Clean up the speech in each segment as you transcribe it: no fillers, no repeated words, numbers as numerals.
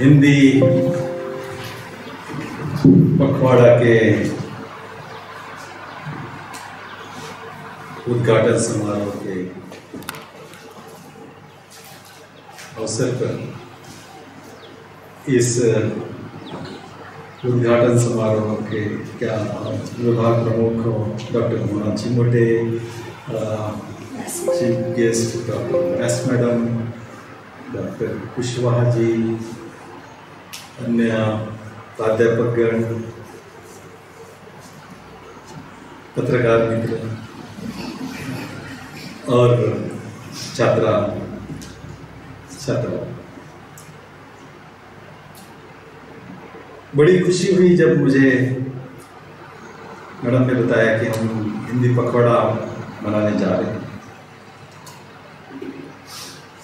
हिंदी पखवाड़ा के उद्घाटन समारोह के अवसर पर इस उद्घाटन समारोह के क्या विभाग प्रमुख doctor Mohana Chimote, chief guest doctor S madam, doctor Kushwaha ji, अन्य प्राध्यापकगण, पत्रकार मित्र और छात्रा, बड़ी खुशी हुई जब मुझे मैडम ने बताया कि हम हिंदी पखवाड़ा मनाने जा रहे हैं।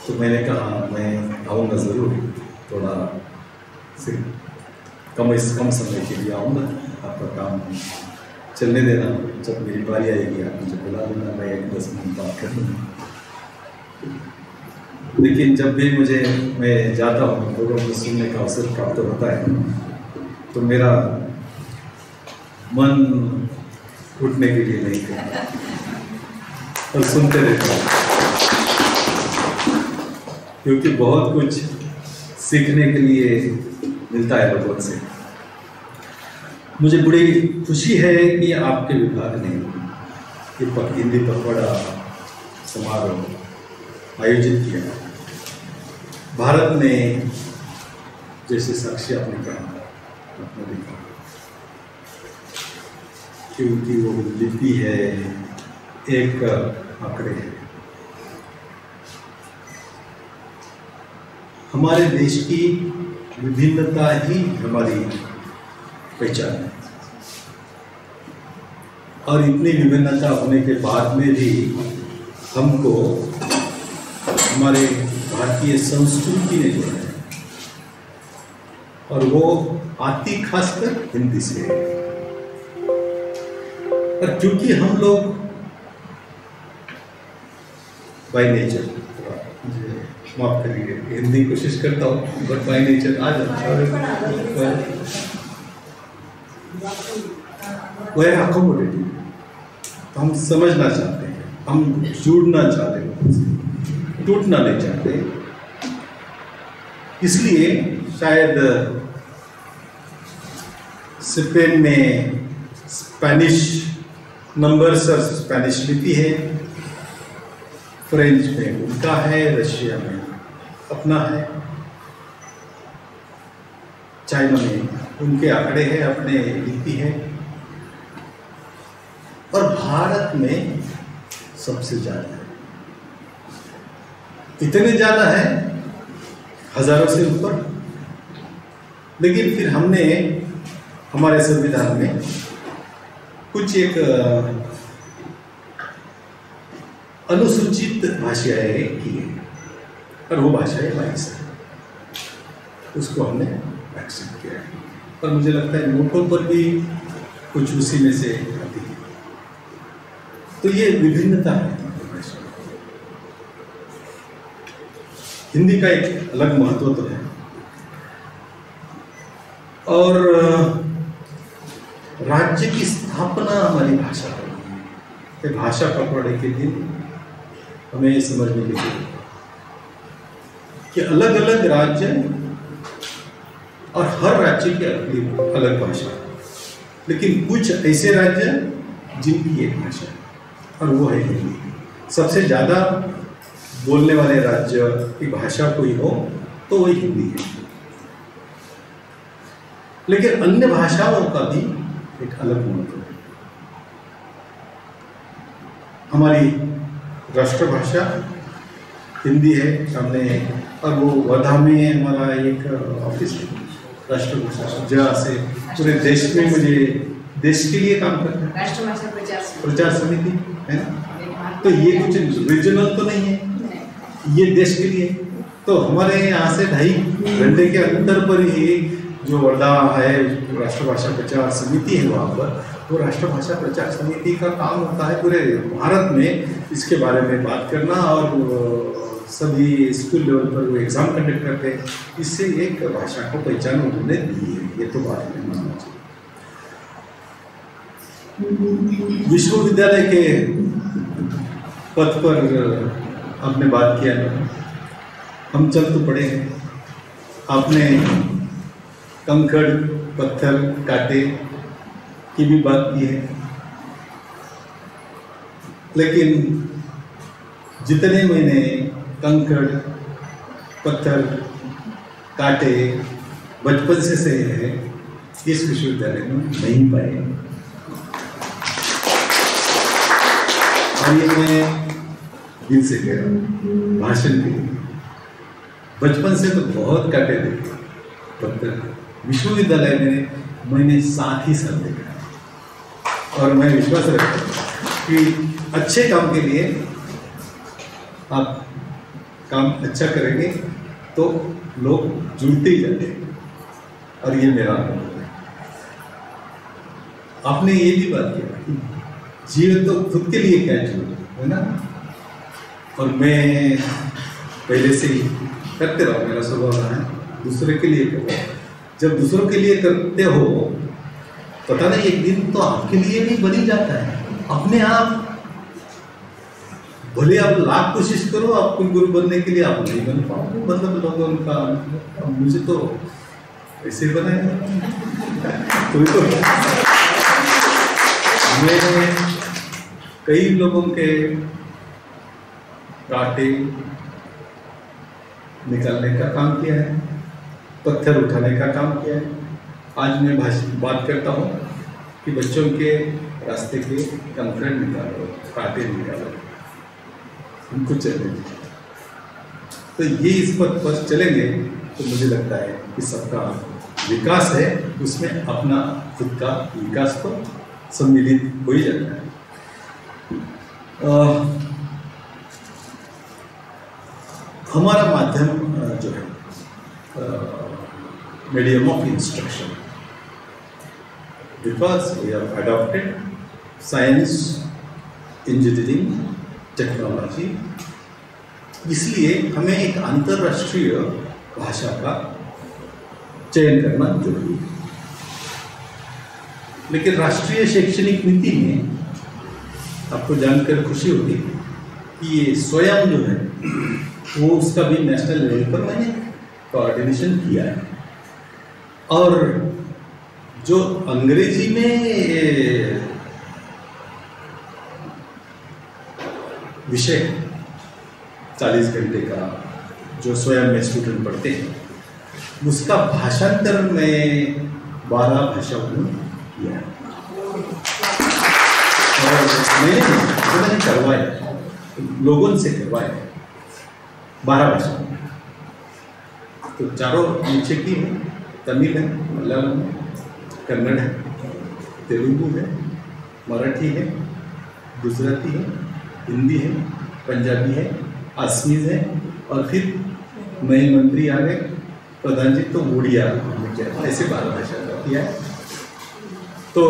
तो मैंने कहा मैं आऊँगा ज़रूर, थोड़ा कम समय के लिए आऊँगा, आपका काम चलने देना, जब मेरी बारी आएगी आप मुझे बुला देना, मैं 1-10 मिनट बात कर लूँगा। लेकिन जब भी मैं जाता हूँ, लोगों को सुनने का अवसर प्राप्त होता है, तो मेरा मन उठने के लिए नहीं करता और सुनते रहता हूँ, क्योंकि बहुत कुछ सीखने के लिए मिलता है लोगों से। मुझे बड़ी खुशी है कि आपके विभाग ने हिंदी पखवाड़ा समारोह आयोजित किया। भारत में जैसे साक्षी आपने कहा, आपने देखा क्योंकि वो लिपि है, एक आंकड़े है। हमारे देश की विभिन्नता ही हमारी पहचान है, और इतनी विभिन्नता होने के बाद में भी हमको हमारे भारतीय संस्कृति ने जोड़ा है, और वो आती खासकर हिंदी से है। और क्योंकि हम लोग बाय नेचर, माफ करिए हिंदी कोशिश करता हूँ, बट बाय नेचर आ जाता है, वो है अकोमोडेटिव। तो हम समझना चाहते हैं, हम जुड़ना चाहते हैं, टूटना नहीं चाहते। इसलिए शायद स्पेन में स्पेनिश नंबर्स और स्पेनिश लिपि है, फ्रेंच में उनका है, रशिया में अपना है, चाइना में उनके आंकड़े हैं, अपने लिपि है, और भारत में सबसे ज़्यादा है। इतने ज़्यादा है, हजारों से ऊपर। लेकिन फिर हमने हमारे संविधान में कुछ एक अनुसूचित भाषाएं की है, और वो भाषाएं 22 है, उसको हमने एक्सेप्ट किया है। और मुझे लगता है नोटों पर भी कुछ उसी में से आती है। तो ये विभिन्नता है। हिंदी का एक अलग महत्व तो है, और राज्य की स्थापना हमारी भाषा पर है। भाषा पखवाड़े के दिन हमें ये समझने की जरूरत है कि अलग अलग राज्य और हर राज्य की अलग भाषा, लेकिन कुछ ऐसे राज्य जिनकी एक भाषा है, और वो है हिंदी। सबसे ज़्यादा बोलने वाले राज्य की भाषा कोई हो तो वही हिंदी है। लेकिन अन्य भाषाओं का भी एक अलग महत्व है। हमारी राष्ट्रभाषा हिंदी है सामने, और वो वर्धा में हमारा एक ऑफिस है राष्ट्रभाषा, जहाँ से पूरे देश में मुझे देश के लिए काम करता है, राष्ट्रभाषा प्रचार समिति है ना। तो ये कुछ रीजनल तो नहीं है, ये देश के लिए। तो हमारे यहाँ से 2.5 घंटे के अंतर पर ही जो वर्धा है राष्ट्रभाषा प्रचार समिति है, वहाँ पर वो राष्ट्रभाषा प्रचार समिति का काम होता है पूरे भारत में इसके बारे में बात करना और सभी स्कूल लेवल पर वो एग्ज़ाम कंडक्ट करते हैं। इससे एक भाषा को पहचान उन्होंने दी है, ये तो बात नहीं मानना चाहिए। विश्वविद्यालय के पद पर आपने बात किया है, हम चल तो पड़े हैं। आपने कंकड़ पत्थर कांटे की भी बात की है, लेकिन जितने मैंने कंकड़ पत्थर कांटे बचपन से सहे हैं, इस विश्वविद्यालय में नहीं पाए। और ये मैं दिल से कह रहा हूँ, भाषण के लिए। बचपन से तो बहुत कांटे देखे पत्थर, विश्वविद्यालय में मैंने 7 ही साल देखा। और मैं विश्वास रखता हूँ कि अच्छे काम के लिए आप काम अच्छा करेंगे तो लोग जुड़ते ही जाते हैं, और ये मेरा अनुभव है। आपने ये भी बात किया, जीवन तो खुद के लिए क्या जीवन है ना, और मैं पहले से ही करते रहो, मेरा स्वभाव रहा है दूसरे के लिए करो। जब दूसरों के लिए करते हो, पता नहीं एक दिन तो आपके लिए भी बनी जाता है अपने आप। भले आप लाख कोशिश करो, आपको गुरु बनने के लिए आप नहीं बन पाओगे, मतलब लोगों का मुझे तो ऐसे बनाएगा कोई तो। मैंने कई लोगों के कांटे निकालने का काम किया है, पत्थर उठाने का काम किया है। आज मैं बात करता हूँ कि बच्चों के रास्ते के कंकड़ निकालो, कांटे निकालो, उनको चलने दीजिए। तो ये इस पथ पर चलेंगे तो मुझे लगता है कि सबका विकास है, उसमें अपना खुद का विकास तो सम्मिलित हो ही जाता है। हमारा माध्यम जो है medium of instruction, because we have adopted science, engineering, technology, इसलिए हमें एक अंतर्राष्ट्रीय भाषा का चयन करना जरूरी है। लेकिन राष्ट्रीय शैक्षणिक नीति में आपको जानकर खुशी होगी कि ये स्वयं जो है वो उसका भी नेशनल लेवल पर मैंने कोऑर्डिनेशन किया है। और जो अंग्रेजी में विषय 40 घंटे का जो स्वयं में स्टूडेंट पढ़ते हैं, उसका भाषांतर में 12 भाषाओं में किया है। और मैंने करवाया, लोगों से करवाया 12 भाषा। तो चारों नीचे की है, तमिल है, मलयालम है, कन्नड़ है, तेलुगु है, मराठी है, गुजराती है, हिंदी है, पंजाबी है, असमीज है, और फिर नए मंत्री आ गए प्रधान जी, तो उड़िया, ऐसे 12 भाषा का किया है। तो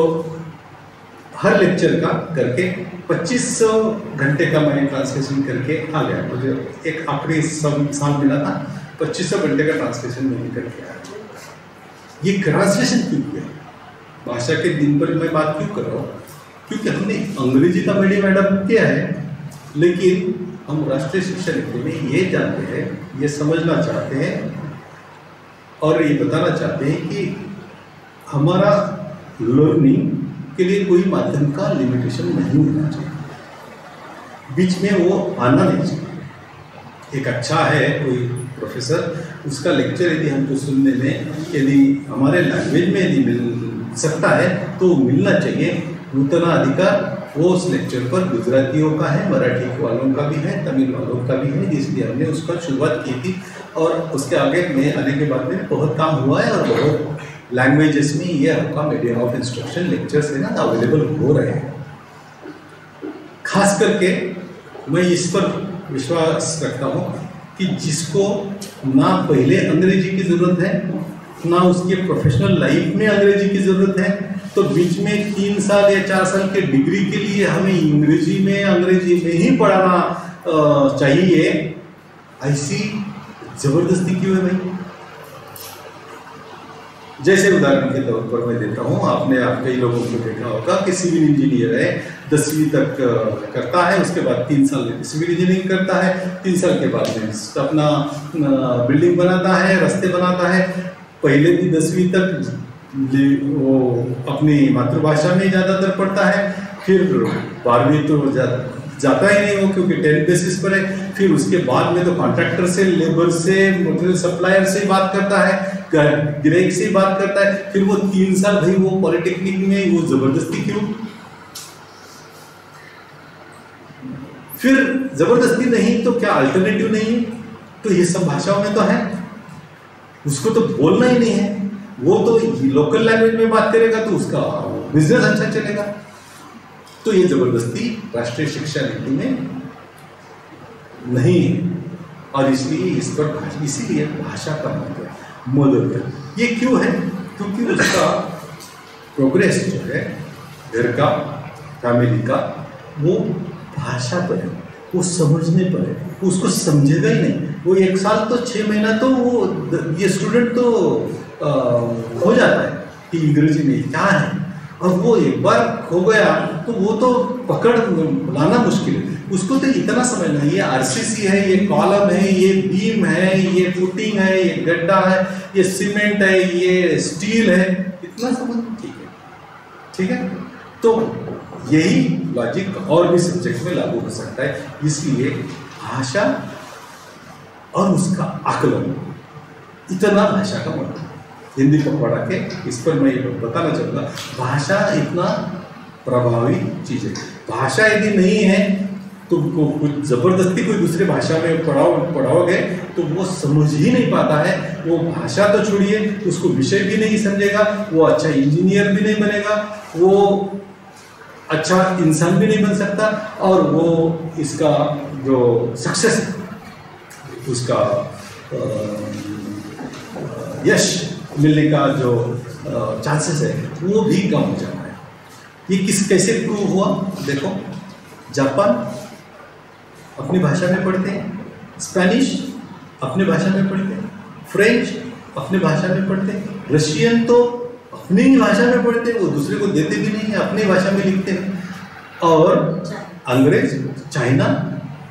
हर लेक्चर का करके 2500 घंटे का मैंने ट्रांसलेशन करके आ गया। मुझे एक आखिरी साल मिला था, 2500 घंटे का ट्रांसलेशन मैंने करके आया। ये ट्रांसलेशन क्यों किया, भाषा के दिन पर मैं बात क्यों कर रहा हूँ? क्योंकि हमने अंग्रेजी का मीडियम एडॉप्ट किया है, लेकिन हम राष्ट्रीय शिक्षा नीति में ये जानते हैं, ये समझना चाहते हैं और ये बताना चाहते हैं कि हमारा लर्निंग के लिए कोई माध्यम का लिमिटेशन नहीं होना चाहिए, बीच में वो आना नहीं चाहिए। एक अच्छा है कोई प्रोफेसर, उसका लेक्चर यदि हमको सुनने में यदि हमारे लैंग्वेज में यदि मिल सकता है तो मिलना चाहिए। उतना अधिकार वो उस लेक्चर पर गुजरातियों का है, मराठी वालों का भी है, तमिल वालों का भी है, इसलिए हमने उसका शुरुआत की थी। और उसके आगे में आने के बाद में बहुत काम हुआ है और बहुत लैंग्वेजेस में ये आपका मीडियम ऑफ इंस्ट्रक्शन लेक्चर्स है ना अवेलेबल हो रहे हैं। खास करके मैं इस पर विश्वास रखता हूँ कि जिसको ना पहले अंग्रेजी की ज़रूरत है, ना उसके प्रोफेशनल लाइफ में अंग्रेजी की ज़रूरत है, तो बीच में 3 साल या 4 साल के डिग्री के लिए हमें अंग्रेजी में ही पढ़ाना चाहिए। ऐसी जबरदस्ती क्यों है भाई? जैसे उदाहरण के तौर पर मैं देता हूँ, आपने आप कई लोगों को देखा होगा कि सिविल इंजीनियर है, 10वीं तक करता है, उसके बाद 3 साल सिविल इंजीनियरिंग करता है, 3 साल के बाद में अपना बिल्डिंग बनाता है, रास्ते बनाता है। पहले भी 10वीं तक वो अपनी मातृभाषा में ज़्यादातर पढ़ता है, फिर 12वीं तो जाता ही नहीं हो क्योंकि 10 बेसिस पर है। फिर उसके बाद में तो कॉन्ट्रैक्टर से, लेबर से, मटेरियल सप्लायर से बात करता है, ग्राहक से बात करता है। फिर वो 3 साल भाई वो पॉलिटेक्निक में वो जबरदस्ती क्यों? फिर जबरदस्ती नहीं तो क्या अल्टरनेटिव नहीं है? तो ये सब भाषाओं में तो है, उसको तो बोलना ही नहीं है। वो तो लोकल लैंग्वेज में बात करेगा तो उसका बिजनेस अच्छा चलेगा। तो ये जबरदस्ती राष्ट्रीय शिक्षा नीति में नहीं है, और इसलिए इस पर इसीलिए भाषा का महत्व है, मदर टंग। ये क्यों है? क्योंकि उसका प्रोग्रेस जो है घर का, फैमिली का, वो भाषा पर है, वो समझने पर है। उसको समझेगा ही नहीं। वो 1 साल तो 6 महीना तो वो ये स्टूडेंट तो हो जाता है कि अंग्रेजी में क्या है, और वो एक बार खो गया तो वो तो पकड़ लाना मुश्किल है। उसको तो इतना समझना, ये आरसीसी है, ये कॉलम है, ये बीम है, ये फुटिंग है, ये गड्ढा है, ये सीमेंट है, ये स्टील है, इतना समझ ठीक है। तो यही लॉजिक और भी सब्जेक्ट में लागू हो सकता है। इसलिए भाषा और उसका आकलन, इतना भाषा का महत्व। हिंदी पखवाड़ा के इस पर मैं बताना चाहूँगा, भाषा इतना प्रभावी चीज़ है। भाषा यदि नहीं है तो कुछ जबरदस्ती कोई दूसरे भाषा में पढ़ाओगे तो वो समझ ही नहीं पाता है। वो भाषा तो छोड़िए, उसको विषय भी नहीं समझेगा, वो अच्छा इंजीनियर भी नहीं बनेगा, वो अच्छा इंसान भी नहीं बन सकता, और वो इसका जो सक्सेस उसका यश मिलने का जो चांसेस है वो भी कम हो जाता है। ये कैसे प्रूव हुआ? देखो, जापान अपनी भाषा में पढ़ते हैं, स्पेनिश अपनी भाषा में पढ़ते हैं, फ्रेंच अपनी भाषा में पढ़ते हैं, रशियन तो अपनी ही भाषा में पढ़ते हैं, वो दूसरे को देते भी नहीं है, अपनी भाषा में लिखते हैं, और अंग्रेज, चाइना,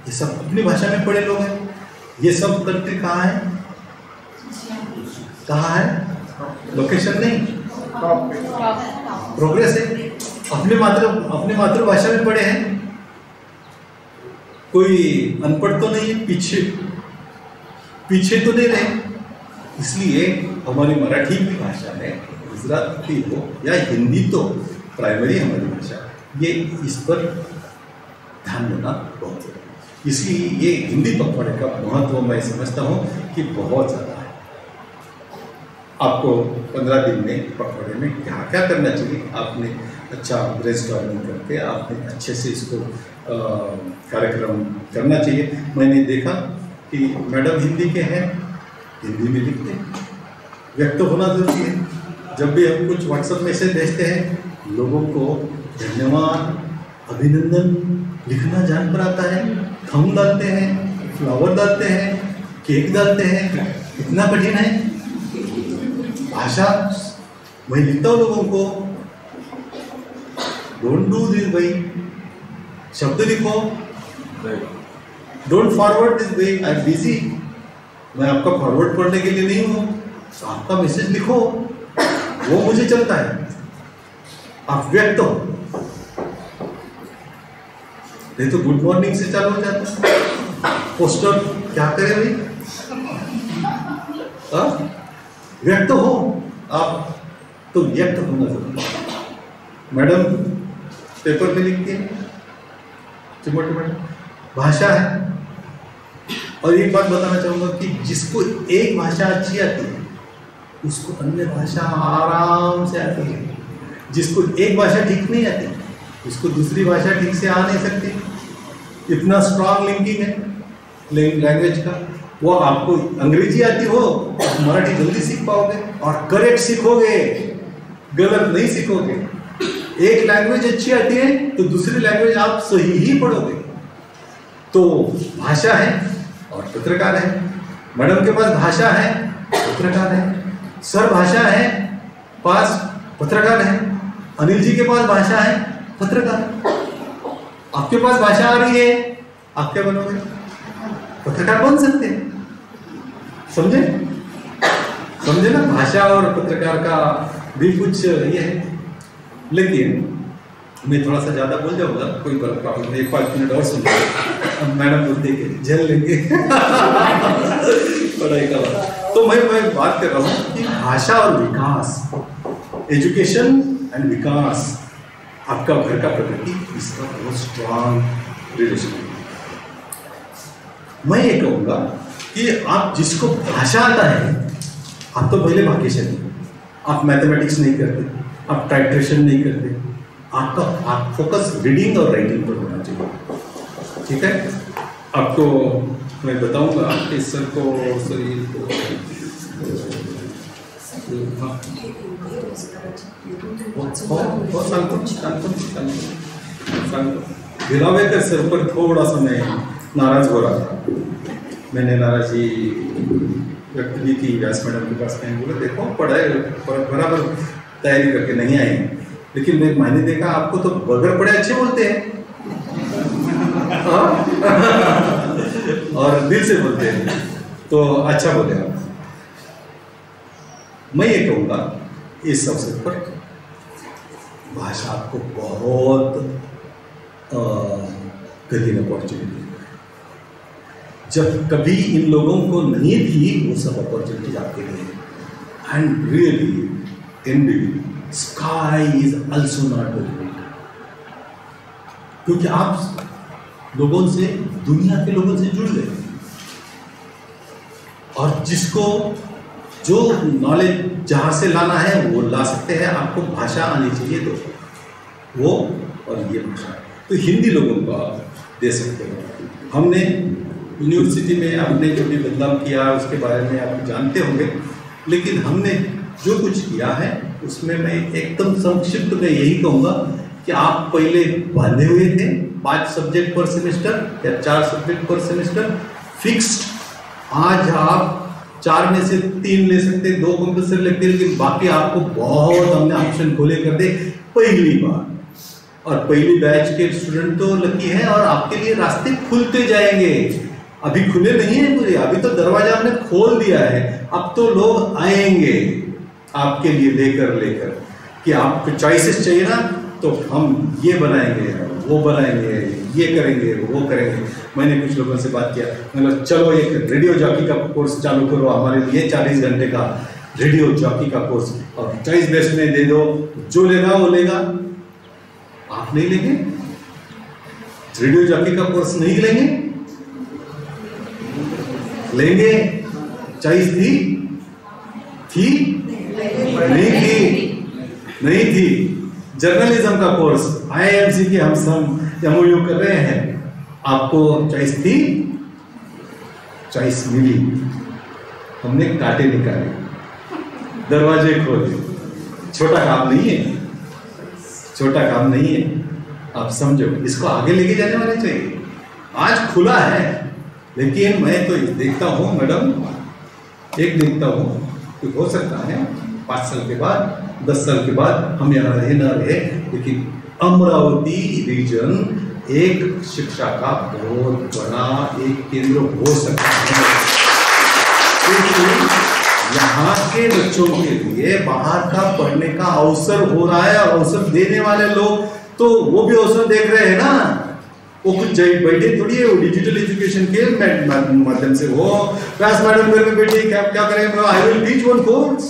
ये सब अपनी भाषा में पढ़े लोग हैं। ये सब कंट्री कहाँ है? कहाँ है? लोकेशन नहीं, प्रोग्रेस है। अपने मातृभाषा में पढ़े हैं, कोई अनपढ़ तो नहीं है, पीछे तो नहीं रहे। इसलिए हमारी मराठी की भाषा में, गुजराती हो या हिंदी, तो प्राइमरी हमारी भाषा, ये इस पर ध्यान देना बहुत जरूरी है। इसलिए ये हिंदी पखवाड़े का महत्व मैं समझता हूँ कि बहुत ज़्यादा है। आपको 15 दिन में पखवाड़े में क्या क्या करना चाहिए, आपने अच्छा ब्रेनस्टॉर्मिंग करके आपने अच्छे से इसको कार्यक्रम करना चाहिए। मैंने देखा कि मैडम हिंदी के हैं, हिंदी में लिखते हैं, व्यक्त होना जरूरी है। जब भी हम कुछ व्हाट्सएप मैसेज भेजते हैं, लोगों को धन्यवाद, अभिनंदन लिखना जान पर आता है। थंब डालते हैं, फ्लावर डालते हैं, केक डालते हैं, इतना कठिन है भाषा। मैं लिखता हूँ लोगों को, डोंट डू दिस भाई, शब्द लिखो, डोंट फॉरवर्ड दिस भाई, आई एम बिजी। मैं आपका फॉरवर्ड करने के लिए नहीं हूँ, तो आपका मैसेज लिखो, वो मुझे चलता है। आप व्यक्त हो, नहीं तो गुड मॉर्निंग से चालू हो जाता है। पोस्टर क्या करे भाई? व्यक्त हो आप, तो व्यक्त होना जरूरी है। मैडम पेपर पे लिखती है, भाषा है। और एक बात बताना चाहूँगा कि जिसको एक भाषा अच्छी आती है उसको अन्य भाषा आराम से आती है। जिसको एक भाषा ठीक नहीं आती उसको दूसरी भाषा ठीक से आ नहीं सकती। इतना स्ट्रांग लिंकिंग है लैंग्वेज का। वो आपको अंग्रेजी आती हो तो मराठी जल्दी सीख पाओगे और करेक्ट सीखोगे, गलत नहीं सीखोगे। एक लैंग्वेज अच्छी आती है तो दूसरी लैंग्वेज आप सही ही पढ़ोगे। तो भाषा है, और पत्रकार है। मैडम के पास भाषा है, पत्रकार है। सर भाषा है पास, पत्रकार है। अनिल जी के पास भाषा है, पत्रकार। आपके पास भाषा आ रही है, आप क्या बनोगे? पत्रकार बन सकते हैं। समझे? समझे ना? भाषा और पत्रकार का भी कुछ ये है। लेकिन मैं थोड़ा सा ज्यादा बोल जाऊंगा, कोई प्रॉब्लम नहीं, 5 मिनट और सुन लो। मैडम बोलते हैं झेल लेंगे पढ़ाई का बात। तो मैं बात कर रहा हूँ कि भाषा और विकास, एजुकेशन एंड विकास, आपका घर का प्रगति, इसका बहुत स्ट्रांग रिलेशन है। मैं ये कहूँगा कि आप जिसको भाषा आता है, आप तो पहले भाग्यशाली, आप मैथमेटिक्स नहीं करते, आप टाइट्रेशन नहीं करते, आप फोकस रीडिंग और राइटिंग पर होना चाहिए। ठीक है? आपको मैं बताऊंगा कि सर को भिलावेकर सर पर थोड़ा सा मैं नाराज हो रहा था। मैंने नाराजी व्यक्त की थी व्यास मैडम के पास। मैंने बोला देखो पढ़ाई बराबर तैयारी करके नहीं आए, लेकिन मैंने देखा आपको तो बगैर पढ़े अच्छे बोलते हैं और दिल से बोलते हैं, तो अच्छा बोले आप। मैं ये कहूँगा इस अवसर पर भाषा आपको बहुत कठिन अपॉर्चुनिटी, जब कभी इन लोगों को नहीं थी वो सब अपॉर्चुनिटी आपके लिए। And really indeed sky is also not the limit, क्योंकि आप लोगों से, दुनिया के लोगों से जुड़ गए, और जिसको जो नॉलेज जहाँ से लाना है वो ला सकते हैं। आपको भाषा आनी चाहिए तो वो, और ये भाषा तो हिंदी लोगों को आप दे सकते हो। हमने यूनिवर्सिटी में आपने जो भी बदलाव किया उसके बारे में आप जानते होंगे, लेकिन हमने जो कुछ किया है उसमें मैं एकदम संक्षिप्त में यही कहूँगा कि आप पहले बांधे हुए थे 5 सब्जेक्ट पर सेमेस्टर या 4 सब्जेक्ट पर सेमेस्टर फिक्स्ड। आज आप 4 में से 3 ले सकते, 2 कंपल्सरी लेते, लेकिन बाकी आपको बहुत हमने ऑप्शन खोले कर दे पहली बार। और पहली बैच के स्टूडेंट तो लकी हैं और आपके लिए रास्ते खुलते जाएंगे। अभी खुले नहीं है पूरे, अभी तो दरवाजा आपने खोल दिया है। अब तो लोग आएंगे आपके लिए लेकर कि आपको चॉइसेस चाहिए ना, तो हम ये बनाएंगे, वो बनाएंगे, ये करेंगे, वो करेंगे। मैंने कुछ लोगों से बात किया, मतलब चलो एक रेडियो जॉकी का कोर्स चालू करो हमारे लिए, 40 घंटे का रेडियो जॉकी का कोर्स, और चॉइस बेस्ट में दे दो, जो लेगा वो लेगा। आप नहीं लेंगे? रेडियो जॉकी का कोर्स नहीं लेंगे? लेंगे? चॉइस थी? नहीं थी। जर्नलिज्म का कोर्स IIMC के हम सब MOU कर रहे हैं, आपको चॉइस थी? चॉइस मिली, हमने कांटे निकाले, दरवाजे खोले। छोटा काम नहीं है, छोटा काम नहीं है। आप समझो, इसको आगे लेके जाने वाले चाहिए। आज खुला है, लेकिन मैं तो देखता हूँ मैडम, एक देखता हूँ कि हो सकता है 5 साल के बाद, 10 साल के बाद हम यहाँ रहे ना रहे, लेकिन अमरावती रीजन एक शिक्षा का बहुत बड़ा एक केंद्र हो सकता है। क्योंकि यहाँ के बच्चों के लिए बाहर का पढ़ने का अवसर हो रहा है, और अवसर देने वाले लोग तो वो भी अवसर देख रहे हैं ना। वो कुछ बैठे थोड़ी है, वो डिजिटल एजुकेशन के माध्यम से वो व्यास मैडम घर में बैठे क्या करेंगे, I will teach one course,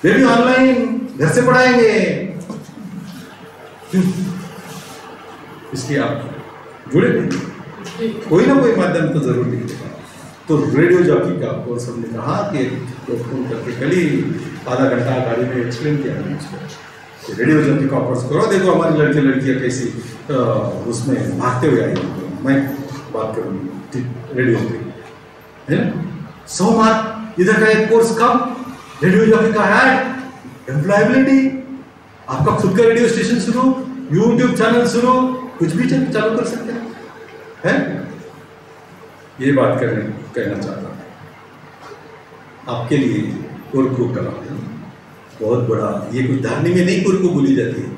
वे भी ऑनलाइन घर से पढ़ाएंगे। इसलिए आप जुड़े नहीं, कोई ना कोई माध्यम तो जरूर दिखेगा। तो रेडियो जॉकी का कोर्स हमने कहा कि फोन करके कल ही आधा घंटा गाड़ी में एक्सप्लेन किया हमने उसको, रेडियो जॉकी का कोर्स करो, देखो हमारी लड़के लड़कियाँ कैसी उसमें भागते हुए आएंगे। मैं बात करूँगी रेडियो की, है ना। 100 मार्क इधर का एक कोर्स कम, रेडियो जॉकी का ऐड, एम्प्लॉयबिलिटी, आपका खुद का रेडियो स्टेशन शुरू, यूट्यूब चैनल शुरू, कुछ भी चालू कर सकते हैं। ये बात कहना चाहता हूँ आपके लिए। कुर्कु कला बहुत बड़ा, ये कुछ धारणी में नहीं कुर्कु बोली जाती है,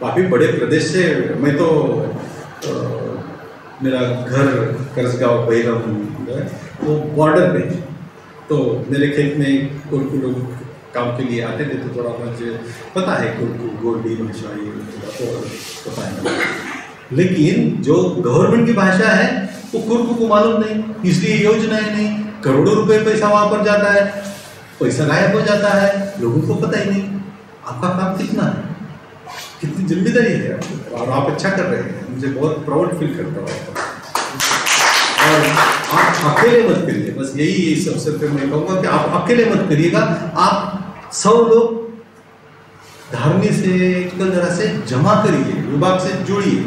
काफ़ी बड़े प्रदेश से। मैं तो मेरा घर करसगांव बहिरम है वो बॉर्डर पे, तो मेरे खेत में कुर्कु लोग काम के लिए आते थे, तो थोड़ा मुझे पता है कुर्कु गोंडी भाषा ये थोड़ा पता है। लेकिन जो गवर्नमेंट की भाषा है वो कुर्कु को मालूम नहीं, इसलिए योजनाएं नहीं, करोड़ों रुपए पैसा वहाँ पर जाता है, पैसा गायब हो जाता है, लोगों को पता ही नहीं। आपका काम कितना है, कितनी जिम्मेदारी है और आप अच्छा कर रहे हैं, मुझे बहुत प्राउड फील करता हूँ। और आप अकेले मत करिए, बस यही इस अवसर पे मैं कहूँगा कि आप अकेले मत करिएगा, आप 100 लोग धारणी से एक तरह से जमा करिए, विभाग से जुड़िए,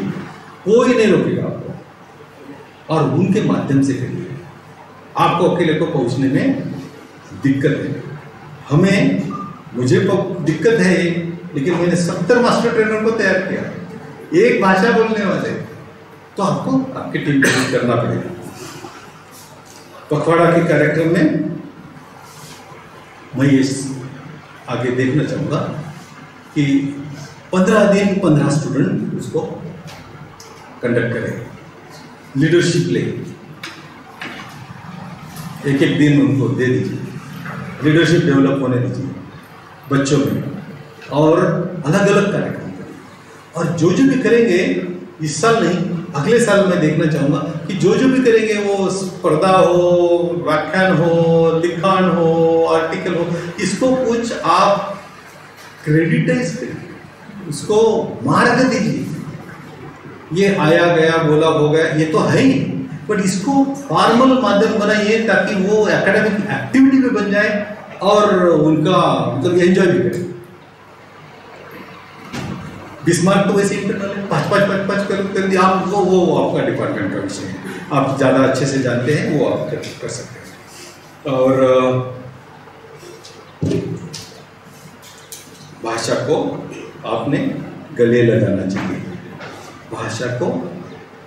कोई नहीं रोकेगा आपको, और उनके माध्यम से करिए। आपको अकेले को पहुँचने में दिक्कत है, मुझे दिक्कत है, लेकिन मैंने 70 मास्टर ट्रेनर को तैयार किया, एक भाषा बोलने वाले, तो आपको आपकी टीम को करना पड़ेगा। पखवाड़ा के कार्यक्रम में मैं ये आगे देखना चाहूँगा कि 15 दिन 15 स्टूडेंट उसको कंडक्ट करें, लीडरशिप ले, एक दिन उनको दे दीजिए, लीडरशिप डेवलप होने दीजिए बच्चों में, और अलग अलग कार्यक्रम करें। और जो भी करेंगे इस साल नहीं, अगले साल मैं देखना चाहूँगा कि जो भी करेंगे वो स्पर्धा हो, व्याख्यान हो, लिखान हो, आर्टिकल हो, इसको कुछ आप क्रेडिटाइज करिए, उसको मार्ग दीजिए। ये आया गया बोला हो गया ये तो है ही, बट इसको फॉर्मल माध्यम बनाइए ताकि वो एकेडमिक एक्टिविटी में बन जाए और उनका मतलब एंजॉय भी करें। बिस्मार्क तो वैसे इंटरनल है, 5 कर दिया आप, वो आपका डिपार्टमेंट का विषय है, आप ज़्यादा अच्छे से जानते हैं, वो आप कर सकते हैं। और भाषा को आपने गले लगाना चाहिए, भाषा को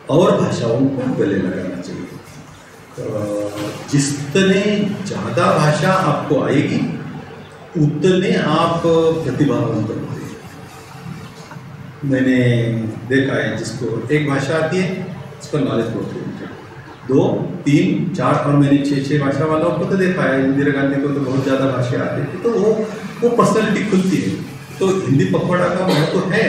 और भाषाओं को गले लगाना चाहिए। जितने ज़्यादा भाषा आपको आएगी उतने आप प्रतिभावंत होंगे। मैंने देखा है जिसको एक भाषा आती है उसका नॉलेज बहुत होता है, 2, 3, 4 और मैंने 6 भाषा वालों को तो देखा है। इंदिरा गांधी को तो बहुत ज़्यादा भाषा आती थी, तो वो पर्सनैलिटी खुलती है। तो हिंदी पखवाड़ा का महत्व तो है,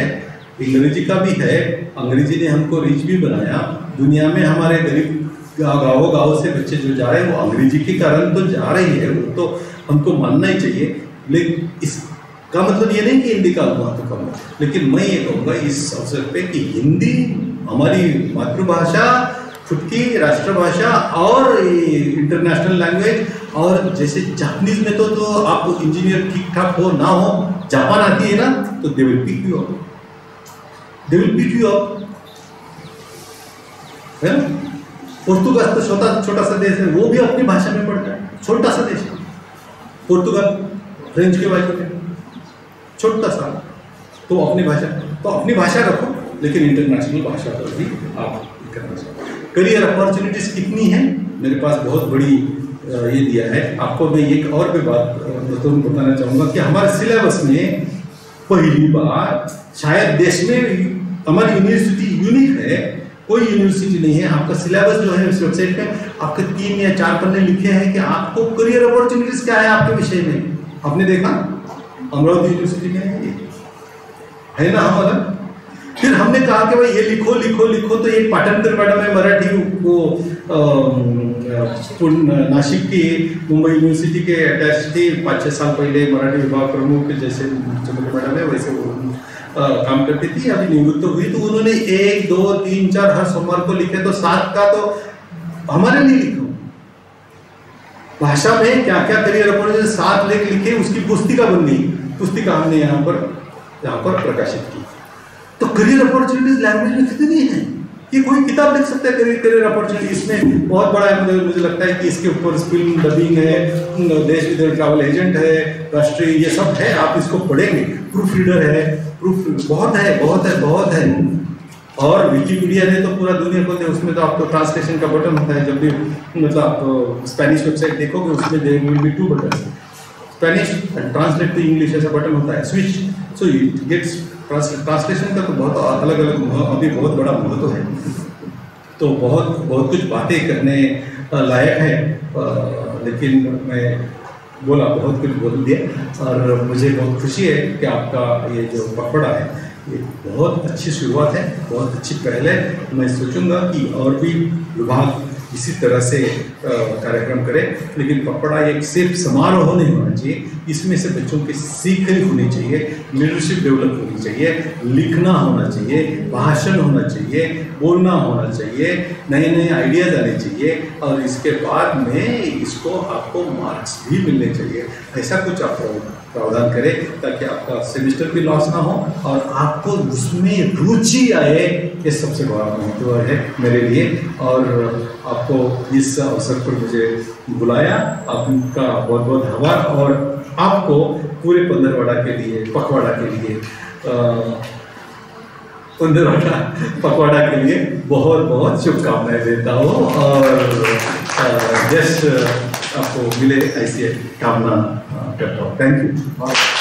अंग्रेजी का भी है, अंग्रेजी ने हमको रिच भी बनाया। दुनिया में हमारे गरीब गाँव से बच्चे जो जा रहे हैं वो अंग्रेजी के कारण तो जा रही है, वो तो हमको मानना ही चाहिए। लेकिन इसका मतलब ये नहीं कि हिंदी का महत्व कम है, लेकिन मैं ये कहूँगा इस अवसर पे कि हिंदी हमारी मातृभाषा, खुद की राष्ट्रभाषा और इंटरनेशनल लैंग्वेज। और जैसे जापानीज में तो आप इंजीनियर ठीक ठाक हो ना हो, जापान आती है ना, तो they will pick you up, they will pick you up, है ना। पोर्तुगाल तो छोटा सा देश है, वो भी अपनी भाषा में पढ़ता है, छोटा सा देश है पोर्तुगाल, फ्रेंच के बाजू में छोटा सा, तो अपनी भाषा रखो, लेकिन इंटरनेशनल भाषा पर भी आप करना चाहिए। करियर अपॉर्चुनिटीज कितनी है, मेरे पास बहुत बड़ी ये दिया है आपको। मैं एक और भी बात बताना चाहूँगा कि हमारे सिलेबस में पहली बार शायद देश में हमारी यूनिवर्सिटी यूनिक है, कोई यूनिवर्सिटी नहीं है। आपका सिलेबस जो है उस वेबसाइट पे आपके 3 या 4 पन्ने लिखे हैं कि आपको करियर अपॉर्चुनिटीज क्या है आपके विषय में। आपने देखा अमरावती यूनिवर्सिटी में है ना हमारा। फिर हमने कहा कि भाई ये लिखो लिखो लिखो, तो एक पाटनकर मैडम है मराठी, वो नासिक की मुंबई यूनिवर्सिटी के अटैच थी, 5-6 साल पहले मराठी विभाग प्रमुख जैसे मैडम है वैसे वो काम करती थी, अभी निवृत्त हुई। तो उन्होंने 1, 2, 3, 4 हर सोमवार को लिखे, तो 7 का तो हमारे लिए लिखो। भाषा में क्या क्या करियर अपॉर्चुनिटी 7 लेख लिखे, उसकी पुस्तिका बन गई। पुस्तिका हमने यहाँ पर प्रकाशित की। तो करियर अपॉर्चुनिटीज लैंग्वेज में कितनी है, ये कोई किताब लिख सकता है करियर अपॉर्चुनिटी। इसमें बहुत बड़ा है, मुझे लगता है कि इसके ऊपर फिल्म डबिंग है, देश विदेश ट्रैवल एजेंट है, राष्ट्रीय, ये सब है। आप इसको पढ़ेंगे, प्रूफ रीडर है, प्रूफ बहुत है। और विकिपीडिया ने तो पूरा दुनिया खोल दिया, उसमें तो आपको ट्रांसलेशन का बटन होता है। जब भी मतलब आप स्पेनिश वेबसाइट देखोगे उसमें there will be 2 button, Spanish and translate to English ऐसा बटन होता है, switch. So it gets translation का तो बहुत अलग अलग अभी बहुत बड़ा महत्व है। तो बहुत बहुत कुछ बातें करने लायक है, लेकिन मैं बोला बहुत कुछ बोल दिया। और मुझे बहुत खुशी है कि आपका ये जो पखवाड़ा है ये बहुत अच्छी शुरुआत है, बहुत अच्छी पहल है। मैं सोचूंगा कि और भी विभाग इसी तरह से कार्यक्रम करें। लेकिन पखवाड़ा एक सिर्फ समारोह नहीं होना चाहिए, इसमें से बच्चों की सीख होनी चाहिए, लीडरशिप डेवलप होनी चाहिए, लिखना होना चाहिए, भाषण होना चाहिए, बोलना होना चाहिए, नए नए आइडियाज आने चाहिए, और इसके बाद में इसको आपको मार्क्स भी मिलने चाहिए। ऐसा कुछ आप प्रावधान करें ताकि आपका सेमेस्टर भी लॉस ना हो और आपको उसमें रुचि आए। ये सबसे बड़ा महत्व है मेरे लिए। और आपको इस अवसर पर मुझे बुलाया, आपका बहुत बहुत आभार। और आपको पूरे पंद्रवाड़ा के लिए, पखवाड़ा के लिए, पंद्रवाड़ा पखवाड़ा के लिए बहुत बहुत शुभकामनाएं देता हूँ। और यश आपको मिले ऐसी कामना करता हूँ। Thank you.